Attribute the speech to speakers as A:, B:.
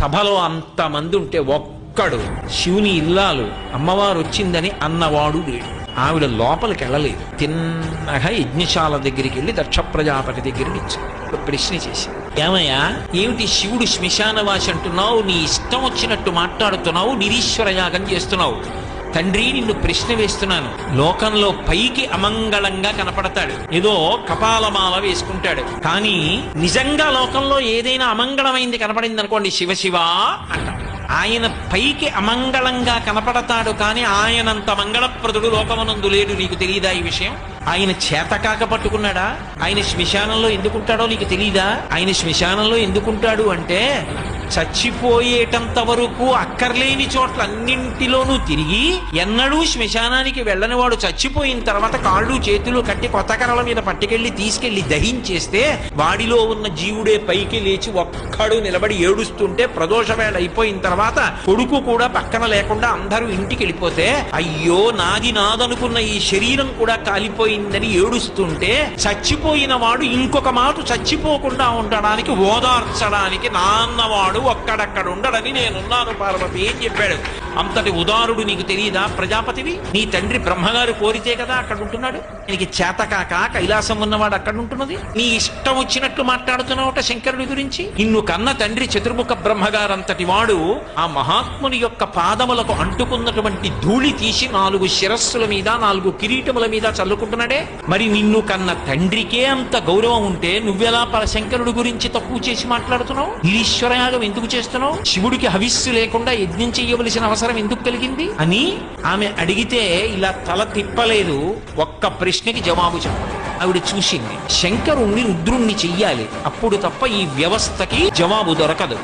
A: సభలో అంతమంది ఉంటే ఒక్కడు శివుని ఇల్లాలు అమ్మవారు వచ్చిందని అన్నవాడు లేడు. ఆవిడ లోపలికి వెళ్ళలేదు. తిన్నగా యజ్ఞశాల దగ్గరికి వెళ్ళి దక్ష ప్రజాపతి దగ్గర నిల్చుంది. ప్రశ్న చేసి, ఏమయ్యా, ఏమిటి శివుడు శ్మశానవాసి అంటున్నావు, నీ ఇష్టం వచ్చినట్టు మాట్లాడుతున్నావు, నిరీశ్వర యాగం చేస్తున్నావు. తండ్రి, నిన్ను ప్రశ్న వేస్తున్నాను. లోకంలో పైకి అమంగళంగా కనపడతాడు, ఏదో కపాలమాల వేసుకుంటాడు, కానీ నిజంగా లోకంలో ఏదైనా అమంగళమైంది కనపడింది అనుకోండి, శివ శివ అంటాడు. ఆయన పైకి అమంగళంగా కనపడతాడు, కానీ ఆయనంత మంగళప్రదుడు లోకమునందు లేడు. నీకు తెలియదా ఈ విషయం? ఆయన చేతకాక పట్టుకున్నాడా? ఆయన శ్మశానంలో ఎందుకుంటాడో నీకు తెలీదా? ఆయన శ్మశానంలో ఎందుకుంటాడు అంటే, చచ్చిపోయేటంత వరకు అక్కర్లేని చోట్ల అన్నింటిలోనూ తిరిగి ఎన్నడూ శ్మశానానికి వెళ్ళని వాడు చచ్చిపోయిన తర్వాత కాళ్ళు చేతులు కట్టి కొత్త కర్రల మీద పట్టుకెళ్లి తీసుకెళ్లి దహించేస్తే వాడిలో ఉన్న జీవుడే పైకి లేచి ఒక్కడు నిలబడి ఏడుస్తుంటే, ప్రదోష వేళ అయిపోయిన తర్వాత కొడుకు కూడా పక్కన లేకుండా అందరూ ఇంటికి వెళ్ళిపోతే, అయ్యో నాది నాదనుకున్న ఈ శరీరం కూడా కాలిపోయిందని ఏడుస్తుంటే, చచ్చిపోయిన వాడు ఇంకొక మాట చచ్చిపోకుండా ఉండడానికి ఓదార్చడానికి నాన్నవాడు ఒక్కడక్కడ ఉండడని నేనున్నాను పార్వతి ఏం చెప్పాడు. అంతటి ఉదారుడు నీకు తెలియదా? ప్రజాపతివి, నీ తండ్రి బ్రహ్మగారు కోరితే కదా అక్కడ ఉంటున్నాడు. నీకు చేతకాక కైలాసం ఉన్నవాడు అక్కడ ఉంటున్నది. నీ ఇష్టం వచ్చినట్లు మాట్లాడుతున్నావుట శంకరుడి గురించి. నిన్ను కన్న తండ్రి చతుర్ముఖ బ్రహ్మగారంతటి వాడు ఆ మహాత్ముని యొక్క పాదములకు అంటుకున్నటువంటి ధూళి తీసి 4 శిరస్సుల మీద 4 కిరీటముల మీద చల్లుకుంటున్నాడే. మరి నిన్ను కన్న తండ్రికే అంత గౌరవం ఉంటే నువ్వెలా శంకరుడి గురించి తక్కువ చేసి మాట్లాడుతున్నావు? ఈశ్వరయాగం ఎందుకు చేస్తున్నావు? శివుడికి హవిస్సు లేకుండా యజ్ఞం చెయ్యవలసిన అవసరం ఎందుకు కలిగింది అని ఆమె అడిగితే ఇలా తల తిప్పలేదు. ఒక్క ప్రశ్నకి జవాబు చెప్పాలి. ఆవిడ చూసింది, శంకరుణ్ణి రుద్రుణ్ణి చెయ్యాలి, అప్పుడు తప్ప ఈ వ్యవస్థకి జవాబు దొరకదు.